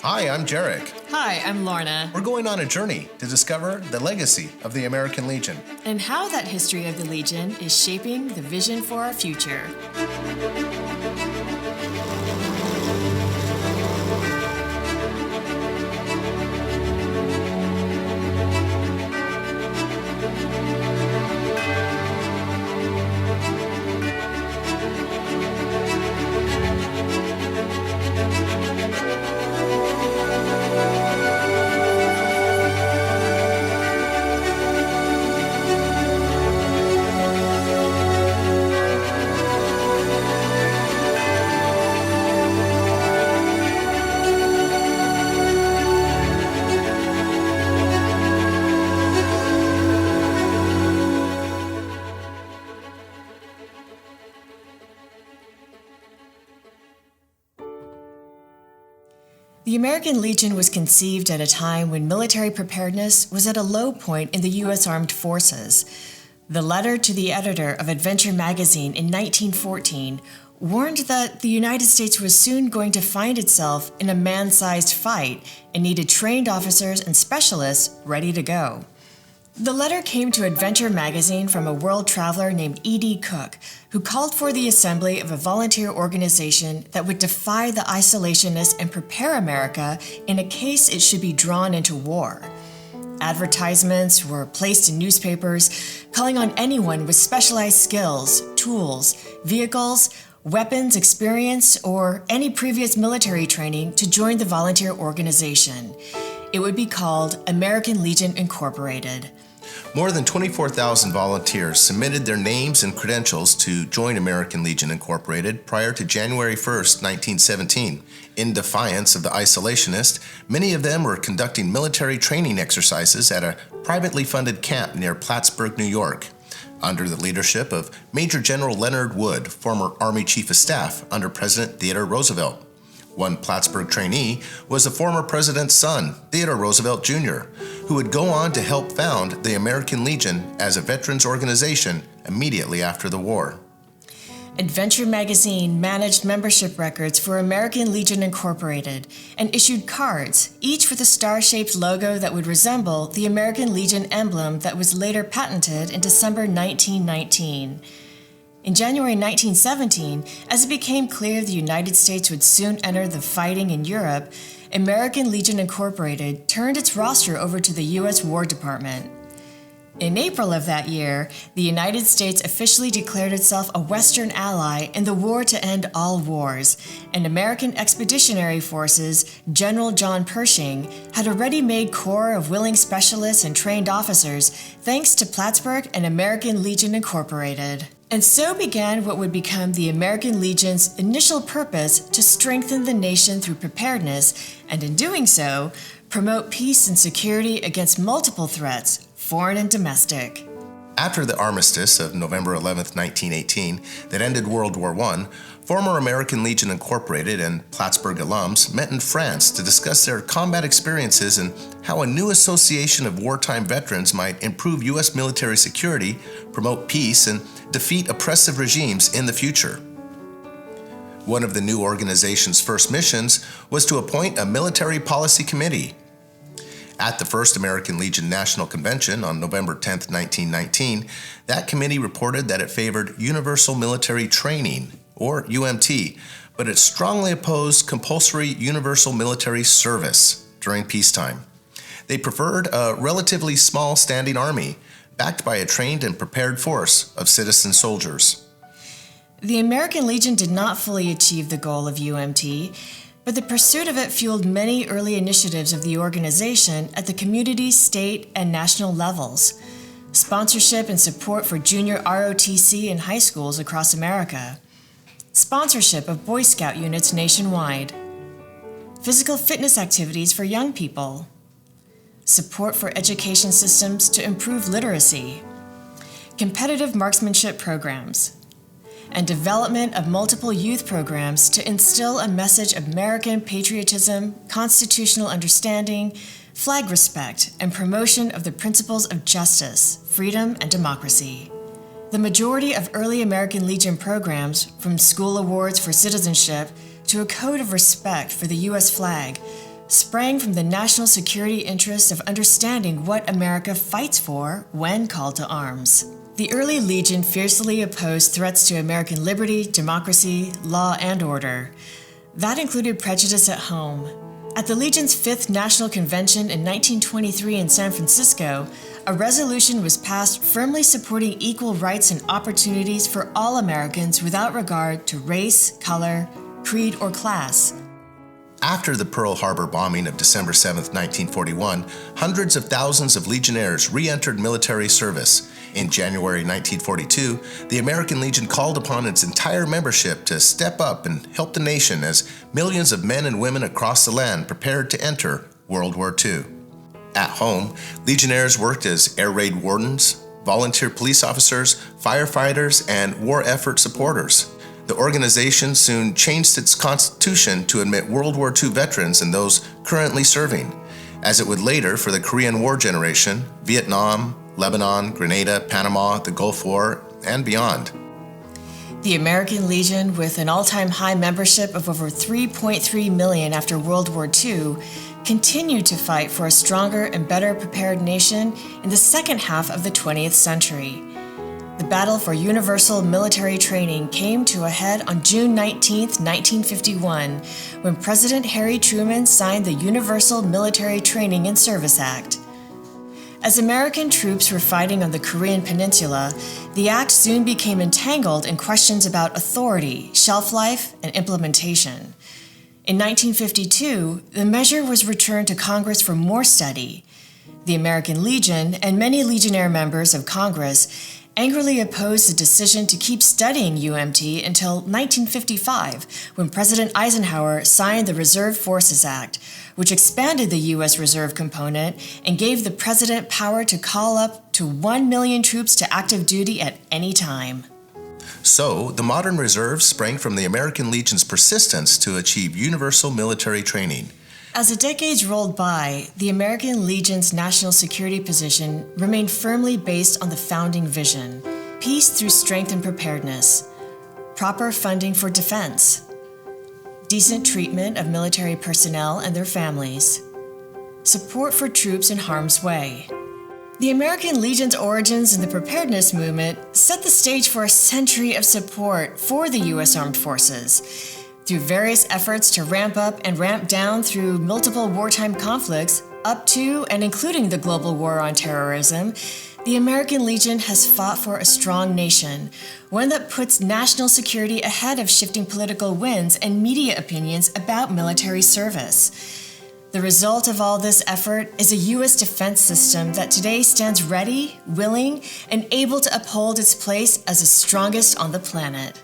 Hi, I'm Jarek. Hi, I'm Lorna. We're going on a journey to discover the legacy of the American Legion and how that history of the Legion is shaping the vision for our future. The American Legion was conceived at a time when military preparedness was at a low point in the U.S. Armed Forces. The letter to the editor of Adventure magazine in 1914 warned that the United States was soon going to find itself in a man-sized fight and needed trained officers and specialists ready to go. The letter came to Adventure magazine from a world traveler named E.D. Cook, who called for the assembly of a volunteer organization that would defy the isolationists and prepare America in a case it should be drawn into war. Advertisements were placed in newspapers, calling on anyone with specialized skills, tools, vehicles, weapons, experience, or any previous military training to join the volunteer organization. It would be called American Legion Incorporated. More than 24,000 volunteers submitted their names and credentials to join American Legion Incorporated prior to January 1st, 1917. In defiance of the isolationists, many of them were conducting military training exercises at a privately funded camp near Plattsburgh, New York, under the leadership of Major General Leonard Wood, former Army Chief of Staff under President Theodore Roosevelt. One Plattsburgh trainee was the former president's son, Theodore Roosevelt Jr., who would go on to help found the American Legion as a veterans organization immediately after the war. Adventure magazine managed membership records for American Legion Incorporated and issued cards, each with a star-shaped logo that would resemble the American Legion emblem that was later patented in December 1919. In January 1917, as it became clear the United States would soon enter the fighting in Europe, American Legion Incorporated turned its roster over to the U.S. War Department. In April of that year, the United States officially declared itself a Western ally in the war to end all wars, and American Expeditionary Forces General John Pershing had a ready-made corps of willing specialists and trained officers thanks to Plattsburgh and American Legion Incorporated. And so began what would become the American Legion's initial purpose to strengthen the nation through preparedness, and in doing so, promote peace and security against multiple threats, foreign and domestic. After the armistice of November 11, 1918, that ended World War I, former American Legion Incorporated and Plattsburgh alums met in France to discuss their combat experiences and how a new association of wartime veterans might improve U.S. military security, promote peace, and defeat oppressive regimes in the future. One of the new organization's first missions was to appoint a military policy committee. At the first American Legion National Convention on November 10, 1919, that committee reported that it favored universal military training, or UMT, but it strongly opposed compulsory universal military service during peacetime. They preferred a relatively small standing army, backed by a trained and prepared force of citizen soldiers. The American Legion did not fully achieve the goal of UMT, but the pursuit of it fueled many early initiatives of the organization at the community, state, and national levels. Sponsorship and support for junior ROTC in high schools across America. Sponsorship of Boy Scout units nationwide. Physical fitness activities for young people. Support for education systems to improve literacy. Competitive marksmanship programs. And development of multiple youth programs to instill a message of American patriotism, constitutional understanding, flag respect, and promotion of the principles of justice, freedom, and democracy. The majority of early American Legion programs, from school awards for citizenship to a code of respect for the U.S. flag, sprang from the national security interest of understanding what America fights for when called to arms. The early Legion fiercely opposed threats to American liberty, democracy, law, and order. That included prejudice at home. At the Legion's 5th National Convention in 1923 in San Francisco, a resolution was passed firmly supporting equal rights and opportunities for all Americans without regard to race, color, creed, or class. After the Pearl Harbor bombing of December 7, 1941, hundreds of thousands of Legionnaires re-entered military service. In January 1942, the American Legion called upon its entire membership to step up and help the nation as millions of men and women across the land prepared to enter World War II. At home, Legionnaires worked as air raid wardens, volunteer police officers, firefighters, and war effort supporters. The organization soon changed its constitution to admit World War II veterans and those currently serving, as it would later for the Korean War generation, Vietnam, Lebanon, Grenada, Panama, the Gulf War, and beyond. The American Legion, with an all-time high membership of over 3.3 million after World War II, continued to fight for a stronger and better prepared nation in the second half of the 20th century. The battle for universal military training came to a head on June 19, 1951, when President Harry Truman signed the Universal Military Training and Service Act. As American troops were fighting on the Korean Peninsula, the act soon became entangled in questions about authority, shelf life, and implementation. In 1952, the measure was returned to Congress for more study. The American Legion and many Legionnaire members of Congress angrily opposed the decision to keep studying UMT until 1955, when President Eisenhower signed the Reserve Forces Act, which expanded the U.S. Reserve component and gave the president power to call up to 1 million troops to active duty at any time. So, the modern reserve sprang from the American Legion's persistence to achieve universal military training. As the decades rolled by, the American Legion's national security position remained firmly based on the founding vision: peace through strength and preparedness, proper funding for defense, decent treatment of military personnel and their families, support for troops in harm's way. The American Legion's origins in the preparedness movement set the stage for a century of support for the U.S. Armed Forces. Through various efforts to ramp up and ramp down through multiple wartime conflicts, up to and including the global war on terrorism, the American Legion has fought for a strong nation, one that puts national security ahead of shifting political winds and media opinions about military service. The result of all this effort is a U.S. defense system that today stands ready, willing, and able to uphold its place as the strongest on the planet.